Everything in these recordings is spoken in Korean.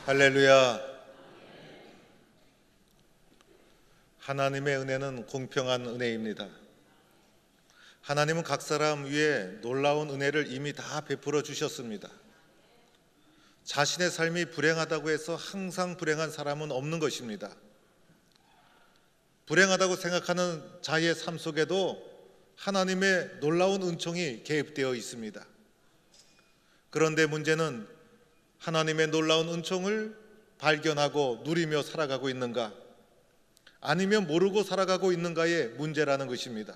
할렐루야. 하나님의 은혜는 공평한 은혜입니다. 하나님은 각 사람 위에 놀라운 은혜를 이미 다 베풀어 주셨습니다. 자신의 삶이 불행하다고 해서 항상 불행한 사람은 없는 것입니다. 불행하다고 생각하는 자의 삶 속에도 하나님의 놀라운 은총이 개입되어 있습니다. 그런데 문제는 하나님의 놀라운 은총을 발견하고 누리며 살아가고 있는가, 아니면 모르고 살아가고 있는가의 문제라는 것입니다.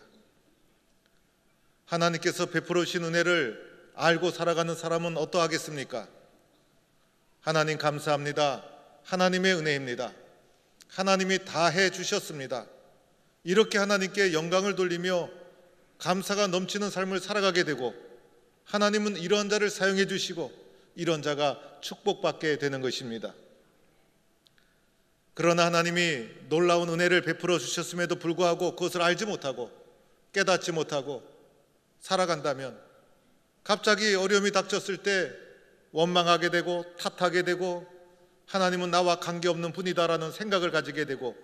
하나님께서 베풀어 주신 은혜를 알고 살아가는 사람은 어떠하겠습니까? 하나님 감사합니다. 하나님의 은혜입니다. 하나님이 다 해주셨습니다. 이렇게 하나님께 영광을 돌리며 감사가 넘치는 삶을 살아가게 되고, 하나님은 이러한 자를 사용해 주시고 이런 자가 축복받게 되는 것입니다. 그러나 하나님이 놀라운 은혜를 베풀어 주셨음에도 불구하고 그것을 알지 못하고 깨닫지 못하고 살아간다면 갑자기 어려움이 닥쳤을 때 원망하게 되고 탓하게 되고, 하나님은 나와 관계없는 분이다라는 생각을 가지게 되고,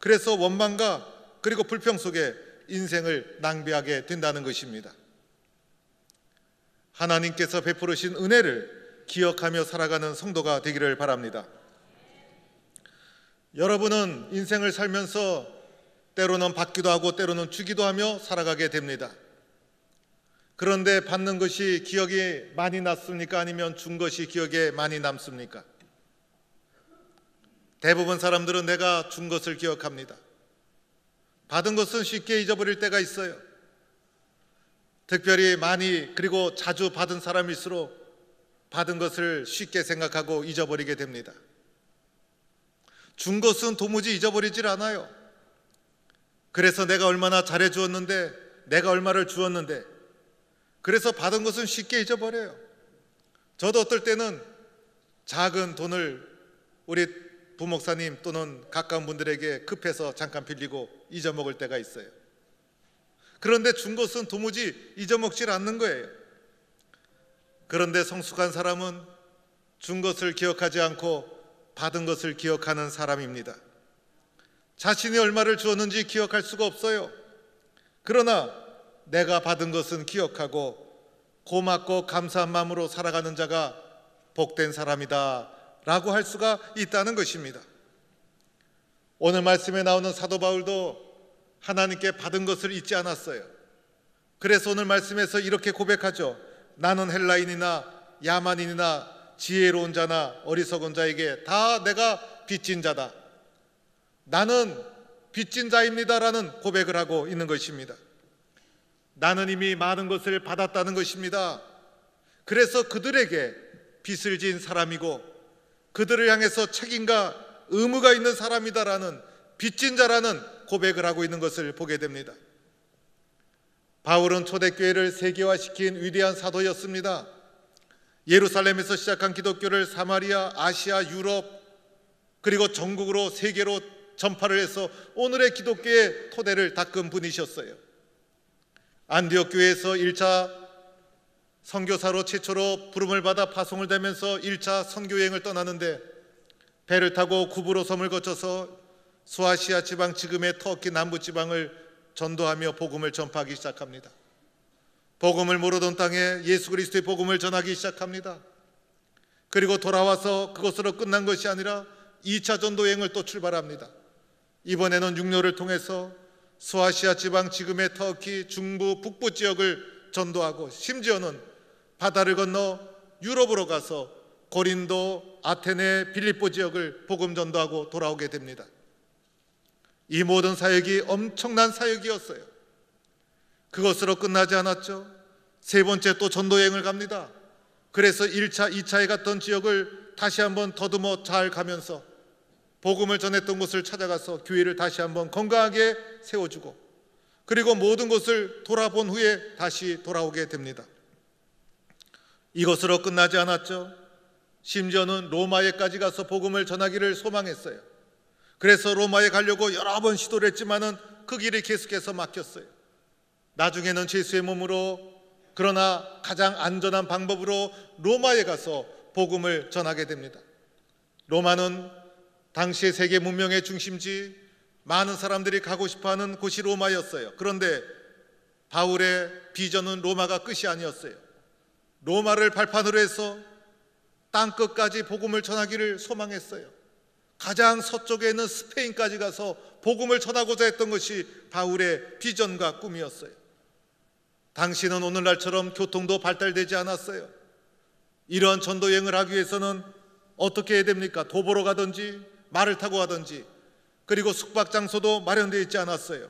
그래서 원망과 그리고 불평 속에 인생을 낭비하게 된다는 것입니다. 하나님께서 베풀으신 은혜를 기억하며 살아가는 성도가 되기를 바랍니다. 여러분은 인생을 살면서 때로는 받기도 하고 때로는 주기도 하며 살아가게 됩니다. 그런데 받는 것이 기억이 많이 났습니까? 아니면 준 것이 기억에 많이 남습니까? 대부분 사람들은 내가 준 것을 기억합니다. 받은 것은 쉽게 잊어버릴 때가 있어요. 특별히 많이 그리고 자주 받은 사람일수록 받은 것을 쉽게 생각하고 잊어버리게 됩니다. 준 것은 도무지 잊어버리질 않아요. 그래서 내가 얼마나 잘해 주었는데, 내가 얼마를 주었는데, 그래서 받은 것은 쉽게 잊어버려요. 저도 어떨 때는 작은 돈을 우리 부목사님 또는 가까운 분들에게 급해서 잠깐 빌리고 잊어먹을 때가 있어요. 그런데 준 것은 도무지 잊어먹질 않는 거예요. 그런데 성숙한 사람은 준 것을 기억하지 않고 받은 것을 기억하는 사람입니다. 자신이 얼마를 주었는지 기억할 수가 없어요. 그러나 내가 받은 것은 기억하고 고맙고 감사한 마음으로 살아가는 자가 복된 사람이다 라고 할 수가 있다는 것입니다. 오늘 말씀에 나오는 사도 바울도 하나님께 받은 것을 잊지 않았어요. 그래서 오늘 말씀에서 이렇게 고백하죠. 나는 헬라인이나 야만인이나 지혜로운 자나 어리석은 자에게 다 내가 빚진 자다. 나는 빚진 자입니다라는 고백을 하고 있는 것입니다. 나는 이미 많은 것을 받았다는 것입니다. 그래서 그들에게 빚을 진 사람이고 그들을 향해서 책임과 의무가 있는 사람이다라는 빚진 자라는 고백을 하고 있는 것을 보게 됩니다. 바울은 초대교회를 세계화시킨 위대한 사도였습니다. 예루살렘에서 시작한 기독교를 사마리아, 아시아, 유럽 그리고 전국으로 세계로 전파를 해서 오늘의 기독교의 토대를 닦은 분이셨어요. 안디옥 교회에서 1차 선교사로 최초로 부름을 받아 파송을 되면서 1차 선교여행을 떠나는데 배를 타고 구브로 섬을 거쳐서 소아시아 지방, 지금의 터키 남부 지방을 전도하며 복음을 전파하기 시작합니다. 복음을 모르던 땅에 예수 그리스도의 복음을 전하기 시작합니다. 그리고 돌아와서 그것으로 끝난 것이 아니라 2차 전도 여행을 또 출발합니다. 이번에는 육로를 통해서 소아시아 지방, 지금의 터키, 중부, 북부 지역을 전도하고 심지어는 바다를 건너 유럽으로 가서 고린도, 아테네, 빌립보 지역을 복음 전도하고 돌아오게 됩니다. 이 모든 사역이 엄청난 사역이었어요. 그것으로 끝나지 않았죠. 세 번째 또 전도여행을 갑니다. 그래서 1차, 2차에 갔던 지역을 다시 한번 더듬어 잘 가면서 복음을 전했던 곳을 찾아가서 교회를 다시 한번 건강하게 세워주고, 그리고 모든 것을 돌아본 후에 다시 돌아오게 됩니다. 이것으로 끝나지 않았죠. 심지어는 로마에까지 가서 복음을 전하기를 소망했어요. 그래서 로마에 가려고 여러 번 시도를 했지만은 그 길이 계속해서 막혔어요. 나중에는 예수의 몸으로, 그러나 가장 안전한 방법으로 로마에 가서 복음을 전하게 됩니다. 로마는 당시의 세계 문명의 중심지, 많은 사람들이 가고 싶어하는 곳이 로마였어요. 그런데 바울의 비전은 로마가 끝이 아니었어요. 로마를 발판으로 해서 땅끝까지 복음을 전하기를 소망했어요. 가장 서쪽에 있는 스페인까지 가서 복음을 전하고자 했던 것이 바울의 비전과 꿈이었어요. 당시는 오늘날처럼 교통도 발달되지 않았어요. 이러한 전도 여행을 하기 위해서는 어떻게 해야 됩니까? 도보로 가든지 말을 타고 가든지, 그리고 숙박 장소도 마련되어 있지 않았어요.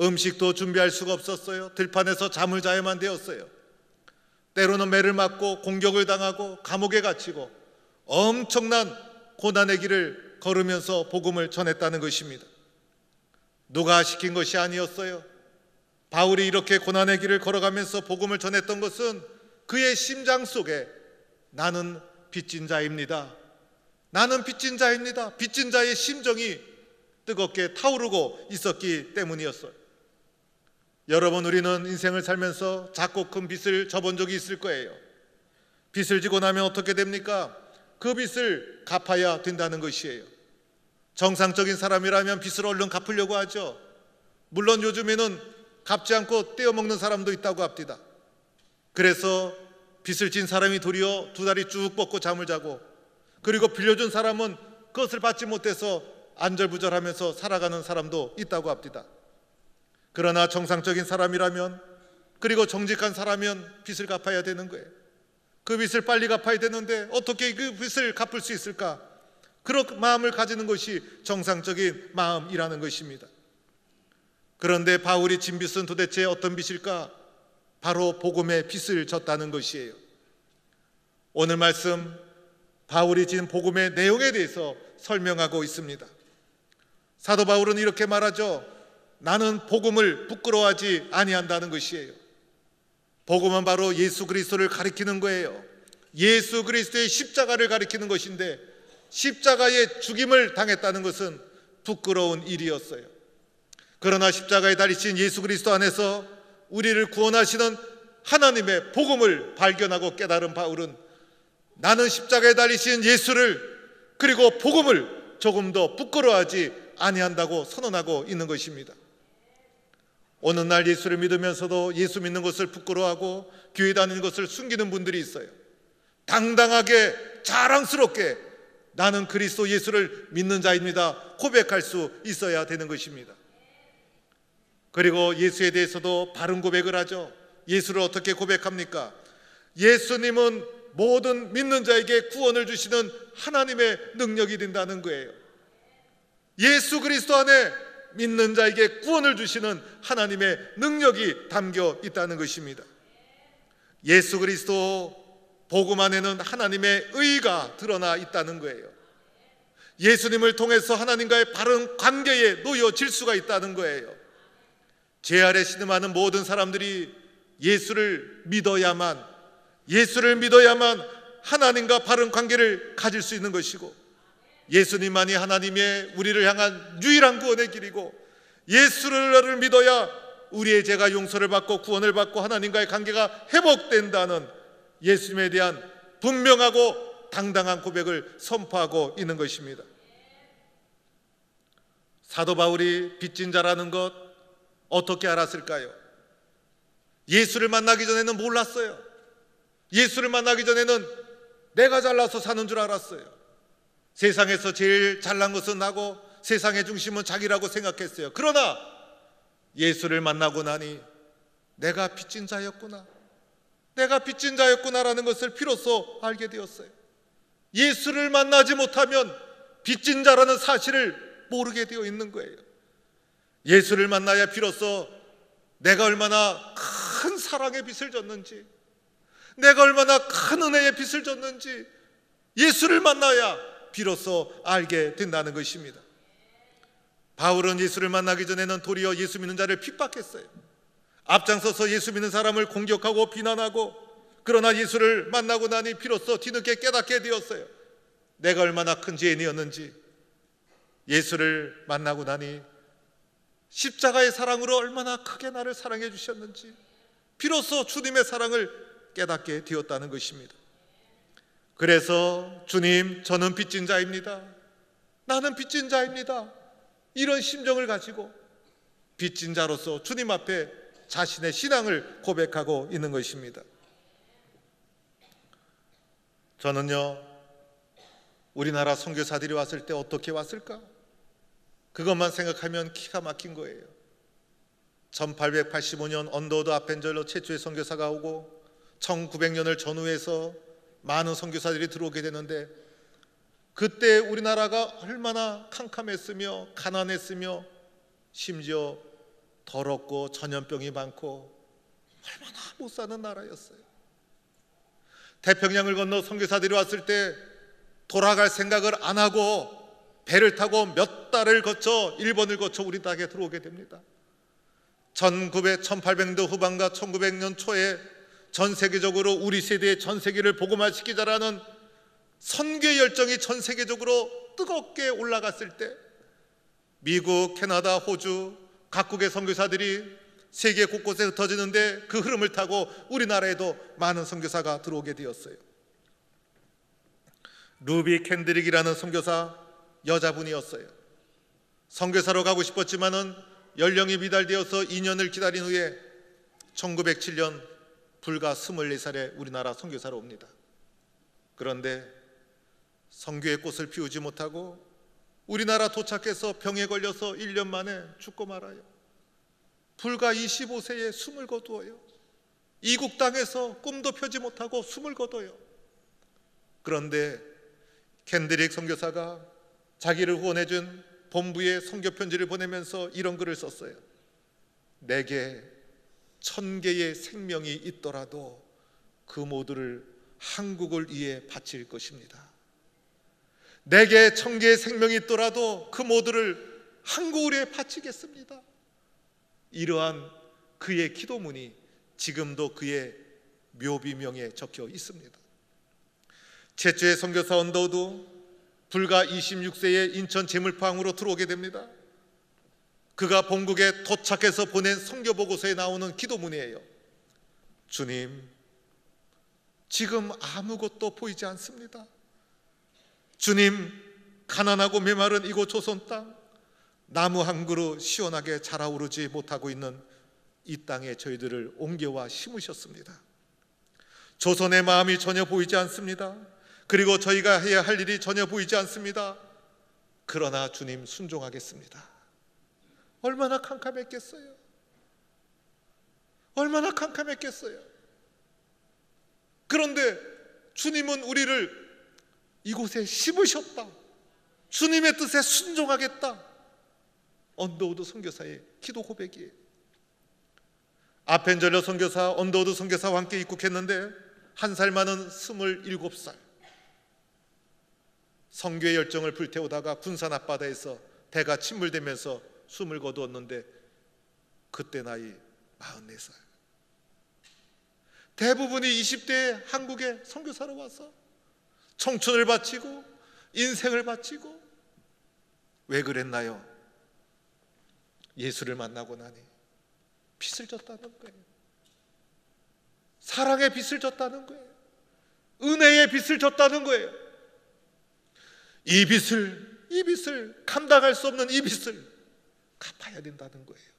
음식도 준비할 수가 없었어요. 들판에서 잠을 자야만 되었어요. 때로는 매를 맞고 공격을 당하고 감옥에 갇히고 엄청난 고난의 길을 걸으면서 복음을 전했다는 것입니다. 누가 시킨 것이 아니었어요. 바울이 이렇게 고난의 길을 걸어가면서 복음을 전했던 것은 그의 심장 속에 나는 빚진 자입니다, 나는 빚진 자입니다, 빚진 자의 심정이 뜨겁게 타오르고 있었기 때문이었어요. 여러분, 우리는 인생을 살면서 작고 큰 빚을 져본 적이 있을 거예요. 빚을 지고 나면 어떻게 됩니까? 그 빚을 갚아야 된다는 것이에요. 정상적인 사람이라면 빚을 얼른 갚으려고 하죠. 물론 요즘에는 갚지 않고 떼어먹는 사람도 있다고 합니다. 그래서 빚을 진 사람이 도리어 두 다리 쭉 뻗고 잠을 자고, 그리고 빌려준 사람은 그것을 받지 못해서 안절부절하면서 살아가는 사람도 있다고 합니다. 그러나 정상적인 사람이라면, 그리고 정직한 사람이면 빚을 갚아야 되는 거예요. 그 빚을 빨리 갚아야 되는데 어떻게 그 빚을 갚을 수 있을까? 그런 마음을 가지는 것이 정상적인 마음이라는 것입니다. 그런데 바울이 진 빚은 도대체 어떤 빚일까? 바로 복음의 빚을 졌다는 것이에요. 오늘 말씀, 바울이 진 복음의 내용에 대해서 설명하고 있습니다. 사도 바울은 이렇게 말하죠. 나는 복음을 부끄러워하지 아니한다는 것이에요. 복음은 바로 예수 그리스도를 가리키는 거예요. 예수 그리스도의 십자가를 가리키는 것인데, 십자가의 죽임을 당했다는 것은 부끄러운 일이었어요. 그러나 십자가에 달리신 예수 그리스도 안에서 우리를 구원하시는 하나님의 복음을 발견하고 깨달은 바울은 나는 십자가에 달리신 예수를, 그리고 복음을 조금도 부끄러워하지 아니한다고 선언하고 있는 것입니다. 어느 날 예수를 믿으면서도 예수 믿는 것을 부끄러워하고 교회 다니는 것을 숨기는 분들이 있어요. 당당하게 자랑스럽게 나는 그리스도 예수를 믿는 자입니다 고백할 수 있어야 되는 것입니다. 그리고 예수에 대해서도 바른 고백을 하죠. 예수를 어떻게 고백합니까? 예수님은 모든 믿는 자에게 구원을 주시는 하나님의 능력이 된다는 거예요. 예수 그리스도 안에 믿는 자에게 구원을 주시는 하나님의 능력이 담겨 있다는 것입니다. 예수 그리스도 복음 안에는 하나님의 의가 드러나 있다는 거예요. 예수님을 통해서 하나님과의 바른 관계에 놓여질 수가 있다는 거예요. 죄 아래 신음하는 모든 사람들이 예수를 믿어야만 하나님과 바른 관계를 가질 수 있는 것이고, 예수님만이 하나님의 우리를 향한 유일한 구원의 길이고, 예수를 믿어야 우리의 죄가 용서를 받고 구원을 받고 하나님과의 관계가 회복된다는 예수님에 대한 분명하고 당당한 고백을 선포하고 있는 것입니다. 사도 바울이 빚진 자라는 것 어떻게 알았을까요? 예수를 만나기 전에는 몰랐어요. 예수를 만나기 전에는 내가 잘나서 사는 줄 알았어요. 세상에서 제일 잘난 것은 나고 세상의 중심은 자기라고 생각했어요. 그러나 예수를 만나고 나니 내가 빚진 자였구나라는 것을 비로소 알게 되었어요. 예수를 만나지 못하면 빚진 자라는 사실을 모르게 되어 있는 거예요. 예수를 만나야 비로소 내가 얼마나 큰 사랑의 빚을 졌는지, 내가 얼마나 큰 은혜의 빚을 졌는지 예수를 만나야 비로소 알게 된다는 것입니다. 바울은 예수를 만나기 전에는 도리어 예수 믿는 자를 핍박했어요. 앞장서서 예수 믿는 사람을 공격하고 비난하고, 그러나 예수를 만나고 나니 비로소 뒤늦게 깨닫게 되었어요. 내가 얼마나 큰 죄인이었는지, 예수를 만나고 나니 십자가의 사랑으로 얼마나 크게 나를 사랑해 주셨는지 비로소 주님의 사랑을 깨닫게 되었다는 것입니다. 그래서 주님, 저는 빚진 자입니다. 나는 빚진 자입니다. 이런 심정을 가지고 빚진 자로서 주님 앞에 자신의 신앙을 고백하고 있는 것입니다. 저는요, 우리나라 선교사들이 왔을 때 어떻게 왔을까? 그것만 생각하면 기가 막힌 거예요. 1885년 언더우드 아펜젤러 최초의 선교사가 오고 1900년을 전후해서 많은 선교사들이 들어오게 되는데, 그때 우리나라가 얼마나 캄캄했으며 가난했으며 심지어 더럽고 전염병이 많고 얼마나 못 사는 나라였어요. 태평양을 건너 선교사들이 왔을 때 돌아갈 생각을 안 하고 배를 타고 몇 달을 거쳐 일본을 거쳐 우리 땅에 들어오게 됩니다. 1800년도 후반과 1900년 초에 전 세계적으로 우리 세대의 전 세계를 복음화시키자라는 선교의 열정이 전 세계적으로 뜨겁게 올라갔을 때 미국, 캐나다, 호주 각국의 선교사들이 세계 곳곳에 흩어지는데 그 흐름을 타고 우리나라에도 많은 선교사가 들어오게 되었어요. 루비 캔드릭이라는 선교사, 여자분이었어요. 선교사로 가고 싶었지만은 연령이 미달되어서 2년을 기다린 후에 1907년 불과 24살에 우리나라 선교사로 옵니다. 그런데 선교의 꽃을 피우지 못하고 우리나라 도착해서 병에 걸려서 1년 만에 죽고 말아요. 불과 25세에 숨을 거두어요. 이국 땅에서 꿈도 펴지 못하고 숨을 거둬요. 그런데 캔드릭 선교사가 자기를 후원해준 본부에 선교 편지를 보내면서 이런 글을 썼어요. 내게 1000개의 생명이 있더라도 그 모두를 한국을 위해 바칠 것입니다. 내게 1000개의 생명이 있더라도 그 모두를 한국을 위해 바치겠습니다. 이러한 그의 기도문이 지금도 그의 묘비명에 적혀 있습니다. 최초의 선교사 언더우드 불과 26세에 인천 제물포항으로 들어오게 됩니다. 그가 본국에 도착해서 보낸 선교 보고서에 나오는 기도문이에요. 주님, 지금 아무것도 보이지 않습니다. 주님, 가난하고 메마른 이곳 조선 땅, 나무 한 그루 시원하게 자라오르지 못하고 있는 이 땅에 저희들을 옮겨와 심으셨습니다. 조선의 마음이 전혀 보이지 않습니다. 그리고 저희가 해야 할 일이 전혀 보이지 않습니다. 그러나 주님, 순종하겠습니다. 얼마나 캄캄했겠어요. 얼마나 캄캄했겠어요. 그런데 주님은 우리를 이곳에 심으셨다. 주님의 뜻에 순종하겠다. 언더우드 선교사의 기도 고백이에요. 아펜젤러 선교사, 언더우드 선교사와 함께 입국했는데 한 살 많은 27살, 선교의 열정을 불태우다가 군산 앞바다에서 배가 침몰되면서 숨을 거두었는데 그때 나이 44살. 대부분이 20대에 한국에 선교사로 와서 청춘을 바치고 인생을 바치고, 왜 그랬나요? 예수를 만나고 나니 빚을 졌다는 거예요. 사랑의 빚을 졌다는 거예요. 은혜의 빚을 졌다는 거예요. 이 빚을 감당할 수 없는 이 빚을 갚아야 된다는 거예요.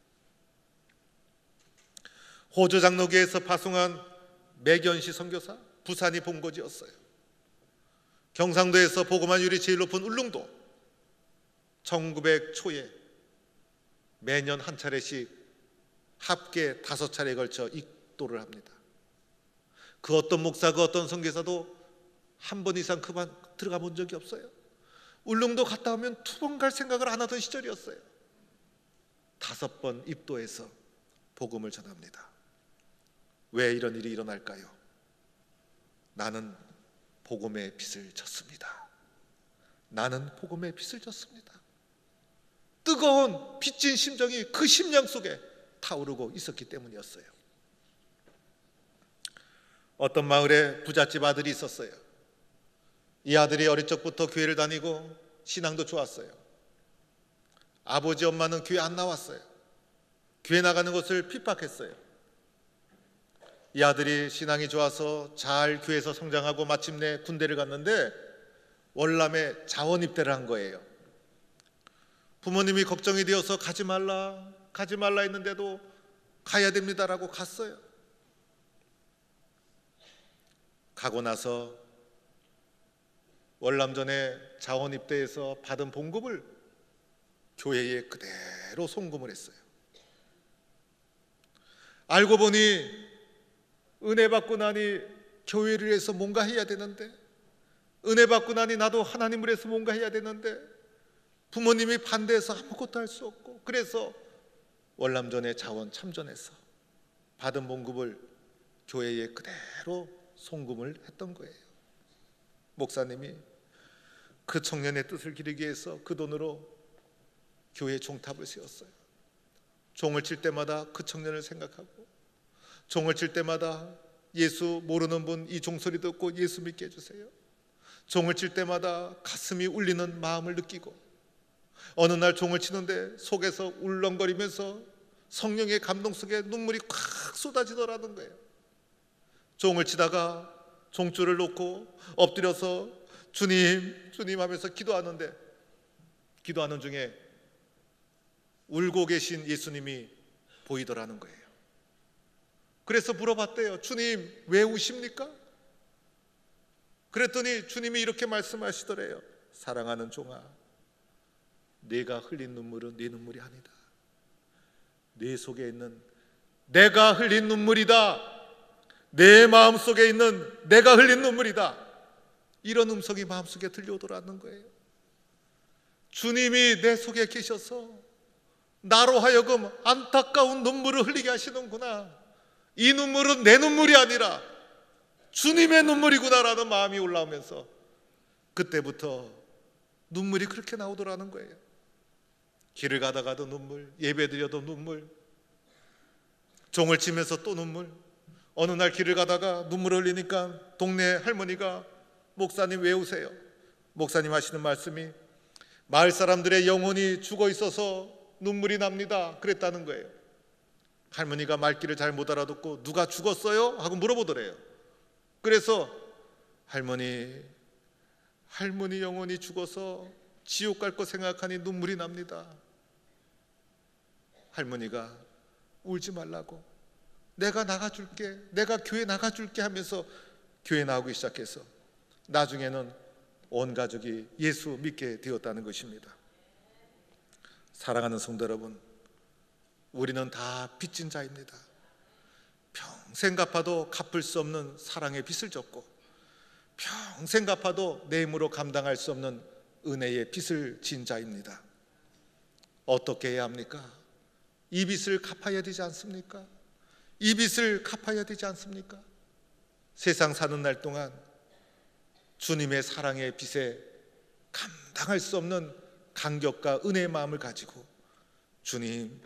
호주 장로교에서 파송한 매견시 선교사, 부산이 본거지였어요. 경상도에서 복음화율이 제일 높은 울릉도, 1900 초에 매년 한 차례씩 합계 5차례에 걸쳐 입도를 합니다. 그 어떤 목사, 그 어떤 선교사도 한 번 이상 그만 들어가 본 적이 없어요. 울릉도 갔다 오면 2번 갈 생각을 안 하던 시절이었어요. 5번 입도해서 복음을 전합니다. 왜 이런 일이 일어날까요? 나는 복음의 빚을 졌습니다. 나는 복음의 빚을 졌습니다. 뜨거운 빚진 심정이 그 심령 속에 타오르고 있었기 때문이었어요. 어떤 마을에 부잣집 아들이 있었어요. 이 아들이 어릴 적부터 교회를 다니고 신앙도 좋았어요. 아버지 엄마는 교회 안 나왔어요. 교회 나가는 것을 핍박했어요. 이 아들이 신앙이 좋아서 잘 교회에서 성장하고 마침내 군대를 갔는데 월남에 자원 입대를 한 거예요. 부모님이 걱정이 되어서 가지 말라 했는데도 가야 됩니다라고 갔어요. 가고 나서 월남전에 자원 입대해서 받은 봉급을 교회에 그대로 송금을 했어요. 알고 보니 은혜 받고 나니 교회를 위해서 뭔가 해야 되는데, 은혜 받고 나니 나도 하나님을 위해서 뭔가 해야 되는데 부모님이 반대해서 아무것도 할 수 없고, 그래서 월남전에 자원 참전해서 받은 봉급을 교회에 그대로 송금을 했던 거예요. 목사님이 그 청년의 뜻을 기르기 위해서 그 돈으로 교회 종탑을 세웠어요. 종을 칠 때마다 그 청년을 생각하고, 종을 칠 때마다 예수 모르는 분 이 종소리 듣고 예수 믿게 해주세요. 종을 칠 때마다 가슴이 울리는 마음을 느끼고, 어느 날 종을 치는데 속에서 울렁거리면서 성령의 감동 속에 눈물이 콱 쏟아지더라는 거예요. 종을 치다가 종줄을 놓고 엎드려서 주님 주님 하면서 기도하는데, 기도하는 중에 울고 계신 예수님이 보이더라는 거예요. 그래서 물어봤대요. 주님 왜 우십니까? 그랬더니 주님이 이렇게 말씀하시더래요. 사랑하는 종아, 네가 흘린 눈물은 네 눈물이 아니다. 네 속에 있는 내가 흘린 눈물이다. 내 마음속에 있는 내가 흘린 눈물이다. 이런 음성이 마음속에 들려오더라는 거예요. 주님이 내 속에 계셔서 나로 하여금 안타까운 눈물을 흘리게 하시는구나. 이 눈물은 내 눈물이 아니라 주님의 눈물이구나라는 마음이 올라오면서 그때부터 눈물이 그렇게 나오더라는 거예요. 길을 가다가도 눈물, 예배드려도 눈물, 종을 치면서 또 눈물. 어느 날 길을 가다가 눈물을 흘리니까 동네 할머니가 목사님 왜 우세요? 목사님 하시는 말씀이 마을 사람들의 영혼이 죽어 있어서 눈물이 납니다 그랬다는 거예요. 할머니가 말귀를 잘 못 알아듣고 누가 죽었어요? 하고 물어보더래요. 그래서 할머니 영혼이 죽어서 지옥 갈 거 생각하니 눈물이 납니다. 할머니가 울지 말라고, 내가 나가줄게, 내가 교회 나가줄게 하면서 교회 나오기 시작해서 나중에는 온 가족이 예수 믿게 되었다는 것입니다. 사랑하는 성도 여러분, 우리는 다 빚진 자입니다. 평생 갚아도 갚을 수 없는 사랑의 빚을 졌고, 평생 갚아도 내 힘으로 감당할 수 없는 은혜의 빚을 진 자입니다. 어떻게 해야 합니까? 이 빚을 갚아야 되지 않습니까? 이 빚을 갚아야 되지 않습니까? 세상 사는 날 동안 주님의 사랑의 빚에 감당할 수 없는 감격과 은혜의 마음을 가지고, 주님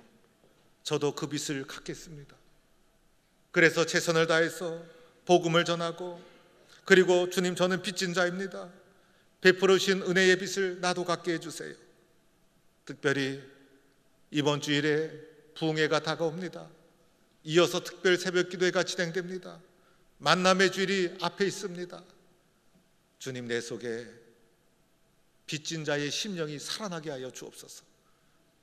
저도 그 빚을 갚겠습니다. 그래서 최선을 다해서 복음을 전하고, 그리고 주님 저는 빚진 자입니다. 베풀어 주신 은혜의 빚을 나도 갖게 해주세요. 특별히 이번 주일에 부흥회가 다가옵니다. 이어서 특별 새벽 기도회가 진행됩니다. 만남의 주일이 앞에 있습니다. 주님 내 속에 빚진 자의 심령이 살아나게 하여 주옵소서.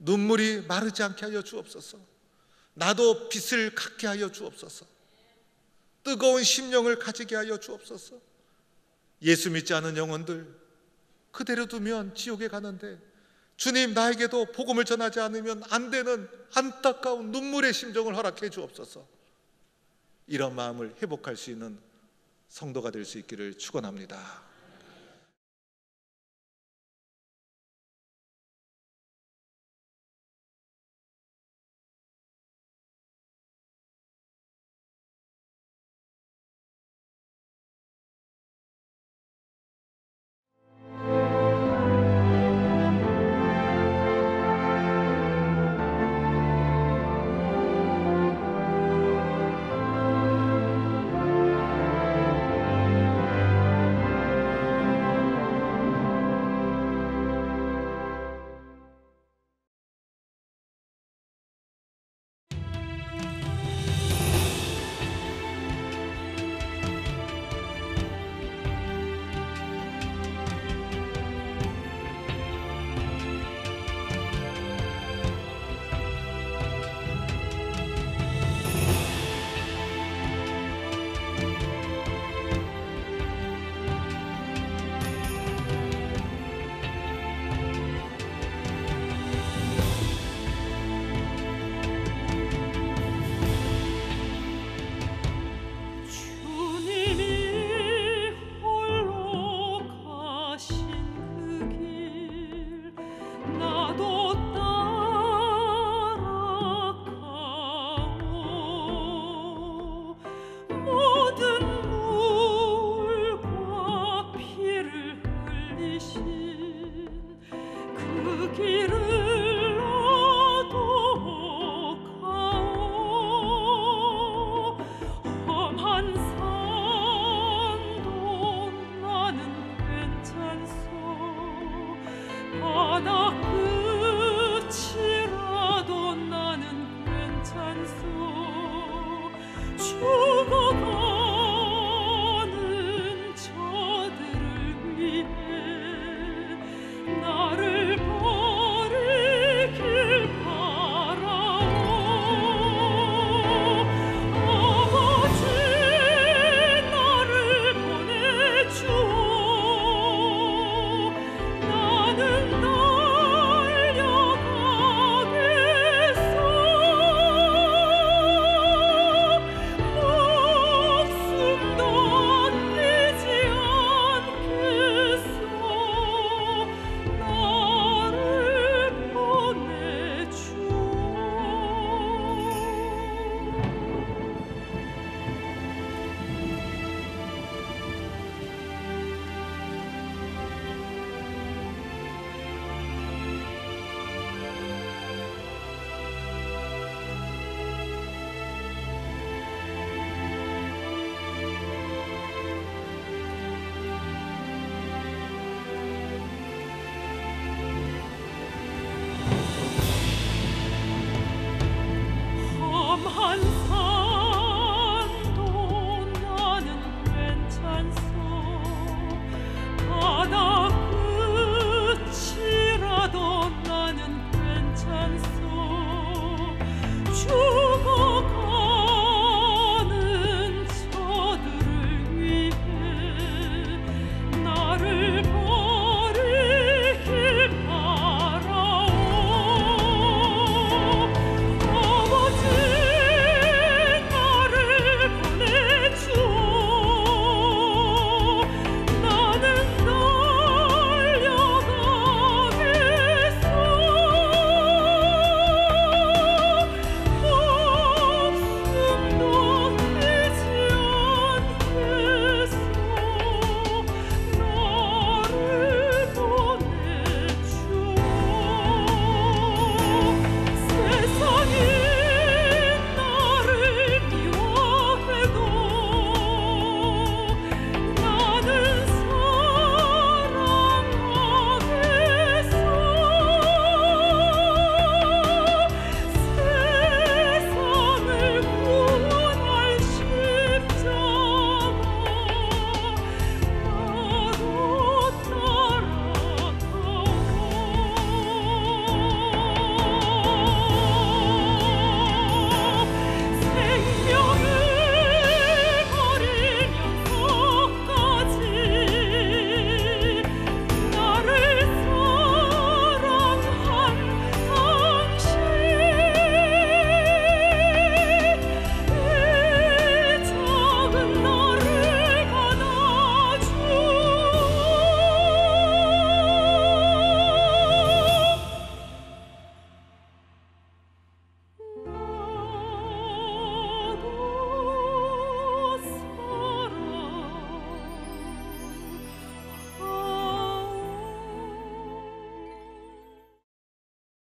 눈물이 마르지 않게 하여 주옵소서. 나도 빚을 갚게 하여 주옵소서. 뜨거운 심령을 가지게 하여 주옵소서. 예수 믿지 않은 영혼들 그대로 두면 지옥에 가는데, 주님 나에게도 복음을 전하지 않으면 안 되는 안타까운 눈물의 심정을 허락해 주옵소서. 이런 마음을 회복할 수 있는 성도가 될 수 있기를 축원합니다. 길을